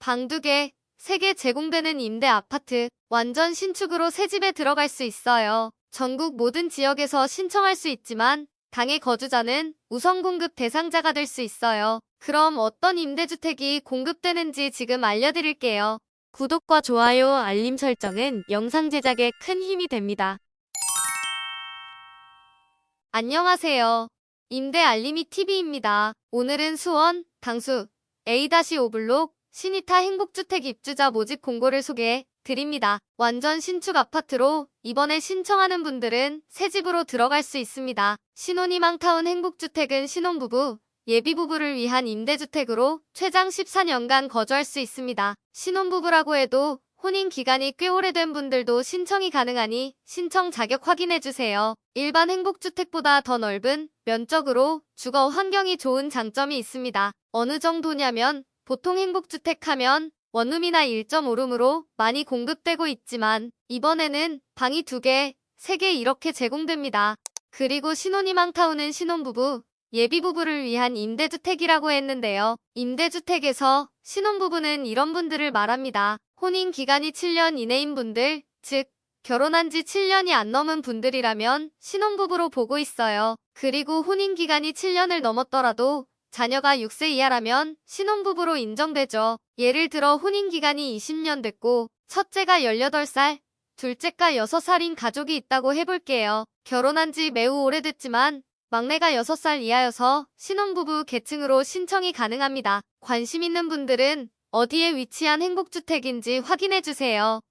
방 2개, 3개 제공되는 임대 아파트, 완전 신축으로 새 집에 들어갈 수 있어요. 전국 모든 지역에서 신청할 수 있지만 당의 거주자는 우선 공급 대상자가 될 수 있어요. 그럼 어떤 임대주택이 공급되는지 지금 알려드릴게요. 구독과 좋아요, 알림 설정은 영상 제작에 큰 힘이 됩니다. 안녕하세요. 임대 알림이 TV입니다. 오늘은 수원, 당수, A-5블록, 신이타 행복주택 입주자 모집 공고를 소개해 드립니다. 완전 신축 아파트로 이번에 신청하는 분들은 새 집으로 들어갈 수 있습니다. 신혼희망타운 행복주택은 신혼부부, 예비부부를 위한 임대주택으로 최장 14년간 거주할 수 있습니다. 신혼부부라고 해도 혼인 기간이 꽤 오래된 분들도 신청이 가능하니 신청 자격 확인해주세요. 일반 행복주택보다 더 넓은 면적으로 주거 환경이 좋은 장점이 있습니다. 어느 정도냐면 보통 행복주택 하면 원룸이나 1.5룸으로 많이 공급되고 있지만 이번에는 방이 2개, 3개 이렇게 제공됩니다. 그리고 신혼희망타운은 신혼부부, 예비부부를 위한 임대주택이라고 했는데요. 임대주택에서 신혼부부는 이런 분들을 말합니다. 혼인 기간이 7년 이내인 분들, 즉 결혼한 지 7년이 안 넘은 분들이라면 신혼부부로 보고 있어요. 그리고 혼인 기간이 7년을 넘었더라도 자녀가 6세 이하라면 신혼부부로 인정되죠. 예를 들어 혼인 기간이 20년 됐고 첫째가 18살, 둘째가 6살인 가족이 있다고 해볼게요. 결혼한 지 매우 오래됐지만 막내가 6살 이하여서 신혼부부 계층으로 신청이 가능합니다. 관심 있는 분들은 어디에 위치한 행복주택인지 확인해주세요.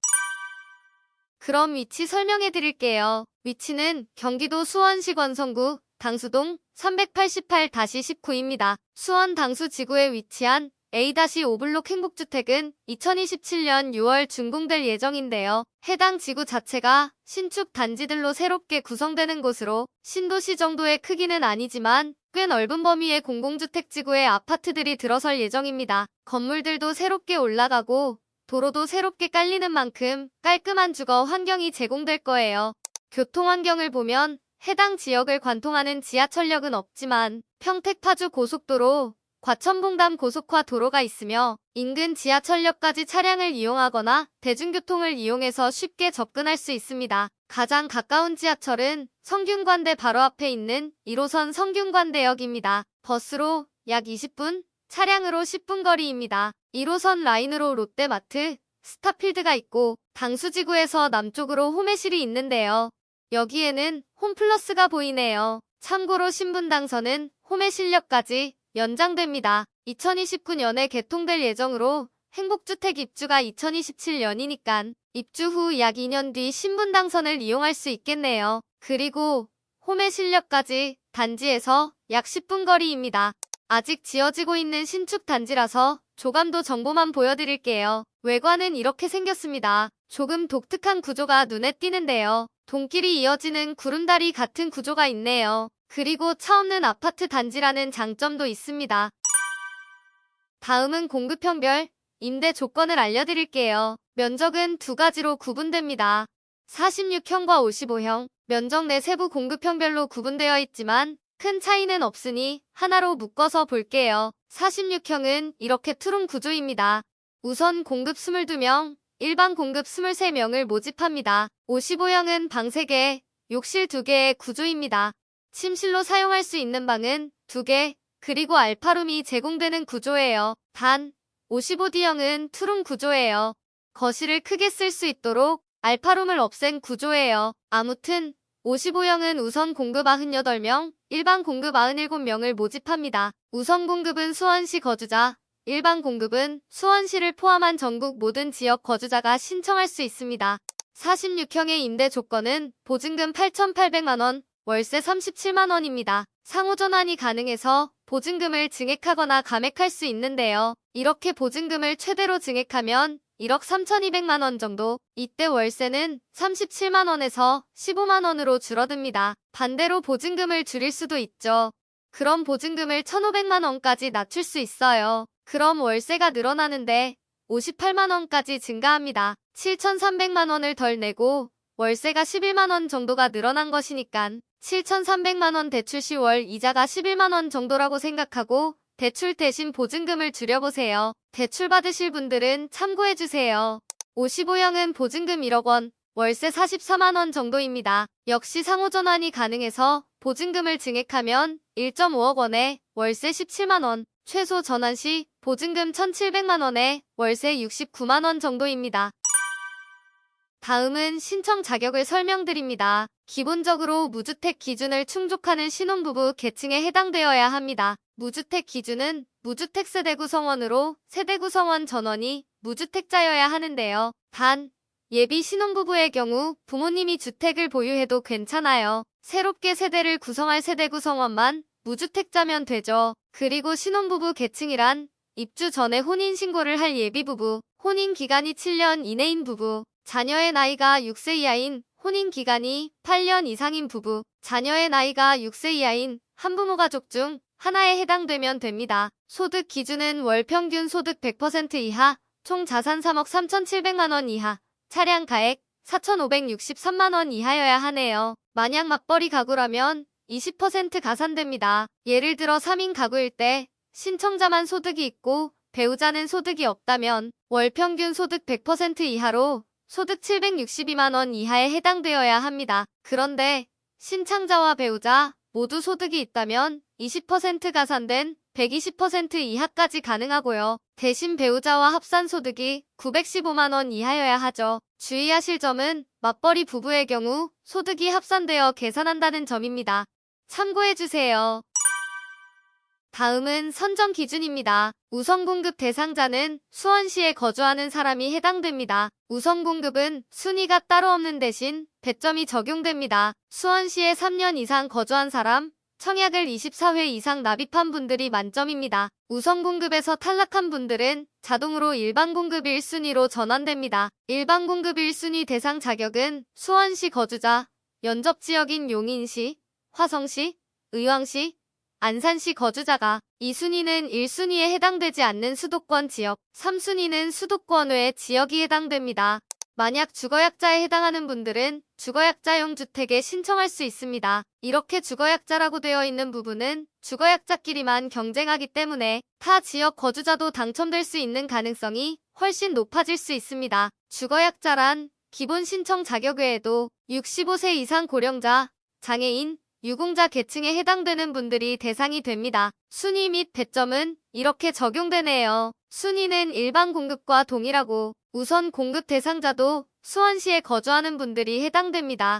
그럼 위치 설명해 드릴게요. 위치는 경기도 수원시 권성구 당수동 388-19입니다. 수원 당수 지구에 위치한 A-5블록 행복주택은 2027년 6월 준공될 예정인데요. 해당 지구 자체가 신축 단지들로 새롭게 구성되는 곳으로 신도시 정도의 크기는 아니지만 꽤 넓은 범위의 공공주택 지구에 아파트들이 들어설 예정입니다. 건물들도 새롭게 올라가고 도로도 새롭게 깔리는 만큼 깔끔한 주거 환경이 제공될 거예요. 교통 환경을 보면 해당 지역을 관통하는 지하철역은 없지만 평택 파주 고속도로, 과천봉담 고속화 도로가 있으며 인근 지하철역까지 차량을 이용하거나 대중교통을 이용해서 쉽게 접근할 수 있습니다. 가장 가까운 지하철은 성균관대 바로 앞에 있는 1호선 성균관대역입니다. 버스로 약 20분, 차량으로 10분 거리입니다. 1호선 라인으로 롯데마트, 스타필드가 있고 당수지구에서 남쪽으로 홈의실이 있는데요. 여기에는 홈플러스가 보이네요. 참고로 신분당선은 홈의실역까지 연장됩니다. 2029년에 개통될 예정으로 행복주택 입주가 2027년이니까 입주 후 약 2년 뒤 신분당선을 이용할 수 있겠네요. 그리고 홈의실역까지 단지에서 약 10분 거리입니다. 아직 지어지고 있는 신축 단지라서 조감도 정보만 보여드릴게요. 외관은 이렇게 생겼습니다. 조금 독특한 구조가 눈에 띄는데요. 돈길이 이어지는 구름다리 같은 구조가 있네요. 그리고 차 없는 아파트 단지라는 장점도 있습니다. 다음은 공급형별, 임대 조건을 알려드릴게요. 면적은 2가지로 구분됩니다. 46형과 55형, 면적 내 세부 공급형별로 구분되어 있지만 큰 차이는 없으니 하나로 묶어서 볼게요. 46형은 이렇게 투룸 구조입니다. 우선 공급 22명, 일반 공급 23명을 모집합니다. 55형은 방 3개, 욕실 2개의 구조입니다. 침실로 사용할 수 있는 방은 2개, 그리고 알파룸이 제공되는 구조예요. 단, 55D형은 투룸 구조예요. 거실을 크게 쓸 수 있도록 알파룸을 없앤 구조예요. 아무튼 55형은 우선 공급 98명, 일반 공급 97명을 모집합니다. 우선 공급은 수원시 거주자, 일반 공급은 수원시를 포함한 전국 모든 지역 거주자가 신청할 수 있습니다. 46형의 임대 조건은 보증금 8,800만원, 월세 37만원입니다. 상호 전환이 가능해서 보증금을 증액하거나 감액할 수 있는데요. 이렇게 보증금을 최대로 증액하면 1억 3,200만원 정도, 이때 월세는 37만원에서 15만원으로 줄어듭니다. 반대로 보증금을 줄일 수도 있죠. 그럼 보증금을 1,500만원까지 낮출 수 있어요. 그럼 월세가 늘어나는데 58만원까지 증가합니다. 7,300만원을 덜 내고 월세가 11만원 정도가 늘어난 것이니깐 7,300만원 대출 시 월 이자가 11만원 정도라고 생각하고 대출 대신 보증금을 줄여보세요. 대출 받으실 분들은 참고해주세요. 55형은 보증금 1억 원, 월세 44만 원 정도입니다. 역시 상호전환이 가능해서 보증금을 증액하면 1.5억 원에 월세 17만 원, 최소 전환 시 보증금 1,700만 원에 월세 69만 원 정도입니다. 다음은 신청 자격을 설명드립니다. 기본적으로 무주택 기준을 충족하는 신혼부부 계층에 해당되어야 합니다. 무주택 기준은 무주택 세대 구성원으로 세대 구성원 전원이 무주택자여야 하는데요. 단, 예비 신혼부부의 경우 부모님이 주택을 보유해도 괜찮아요. 새롭게 세대를 구성할 세대 구성원만 무주택자면 되죠. 그리고 신혼부부 계층이란 입주 전에 혼인신고를 할 예비부부, 혼인기간이 7년 이내인 부부, 자녀의 나이가 6세 이하인 혼인기간이 8년 이상인 부부, 자녀의 나이가 6세 이하인 한부모 가족 중 하나에 해당되면 됩니다. 소득 기준은 월 평균 소득 100% 이하, 총 자산 3억 3,700만 원 이하, 차량 가액 4,563만 원 이하여야 하네요. 만약 맞벌이 가구라면 20% 가산됩니다. 예를 들어 3인 가구일 때 신청자만 소득이 있고 배우자는 소득이 없다면 월 평균 소득 100% 이하로 소득 762만 원 이하에 해당되어야 합니다. 그런데 신청자와 배우자 모두 소득이 있다면 20% 가산된 120% 이하까지 가능하고요. 대신 배우자와 합산 소득이 915만 원 이하여야 하죠. 주의하실 점은 맞벌이 부부의 경우 소득이 합산되어 계산한다는 점입니다. 참고해주세요. 다음은 선정 기준입니다. 우선 공급 대상자는 수원시에 거주하는 사람이 해당됩니다. 우선 공급은 순위가 따로 없는 대신 배점이 적용됩니다. 수원시에 3년 이상 거주한 사람, 청약을 24회 이상 납입한 분들이 만점입니다. 우선 공급에서 탈락한 분들은 자동으로 일반 공급 1순위로 전환됩니다. 일반 공급 1순위 대상 자격은 수원시 거주자, 연접 지역인 용인시, 화성시, 의왕시, 안산시 거주자가 2순위는 1순위에 해당되지 않는 수도권 지역, 3순위는 수도권 외 지역이 해당됩니다. 만약 주거약자에 해당하는 분들은 주거약자용 주택에 신청할 수 있습니다. 이렇게 주거약자라고 되어 있는 부분은 주거약자끼리만 경쟁하기 때문에 타 지역 거주자도 당첨될 수 있는 가능성이 훨씬 높아질 수 있습니다. 주거약자란 기본 신청 자격 외에도 65세 이상 고령자, 장애인, 유공자 계층에 해당되는 분들이 대상이 됩니다. 순위 및 배점은 이렇게 적용되네요. 순위는 일반 공급과 동일하고 우선 공급 대상자도 수원시에 거주하는 분들이 해당됩니다.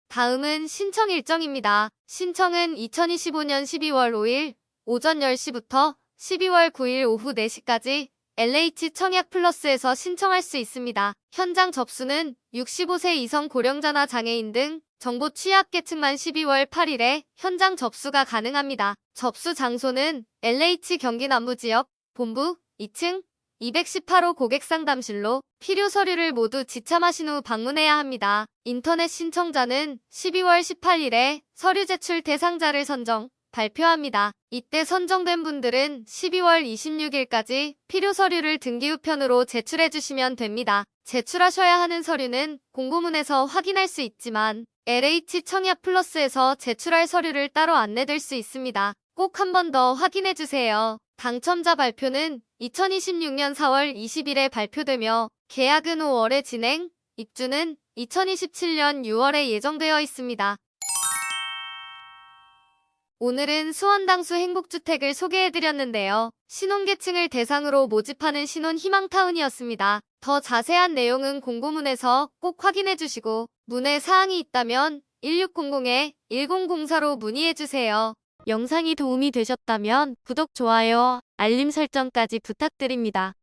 다음은 신청 일정입니다. 신청은 2025년 12월 5일 오전 10시부터 12월 9일 오후 4시까지 LH 청약 플러스에서 신청할 수 있습니다. 현장 접수는 65세 이상 고령자나 장애인 등 정보 취약계층만 12월 8일에 현장 접수가 가능합니다. 접수 장소는 LH 경기 남부지역 본부 2층 218호 고객상담실로 필요 서류를 모두 지참하신 후 방문해야 합니다. 인터넷 신청자는 12월 18일에 서류 제출 대상자를 선정, 발표합니다. 이때 선정된 분들은 12월 26일까지 필요 서류를 등기 우편으로 제출해 주시면 됩니다. 제출하셔야 하는 서류는 공고문에서 확인할 수 있지만 LH 청약 플러스에서 제출할 서류를 따로 안내될 수 있습니다. 꼭 한 번 더 확인해 주세요. 당첨자 발표는 2026년 4월 20일에 발표되며 계약은 5월에 진행, 입주는 2027년 6월에 예정되어 있습니다. 오늘은 수원당수 행복주택을 소개해드렸는데요. 신혼계층을 대상으로 모집하는 신혼희망타운이었습니다. 더 자세한 내용은 공고문에서 꼭 확인해주시고 문의 사항이 있다면 1600-1004로 문의해주세요. 영상이 도움이 되셨다면 구독, 좋아요, 알림 설정까지 부탁드립니다.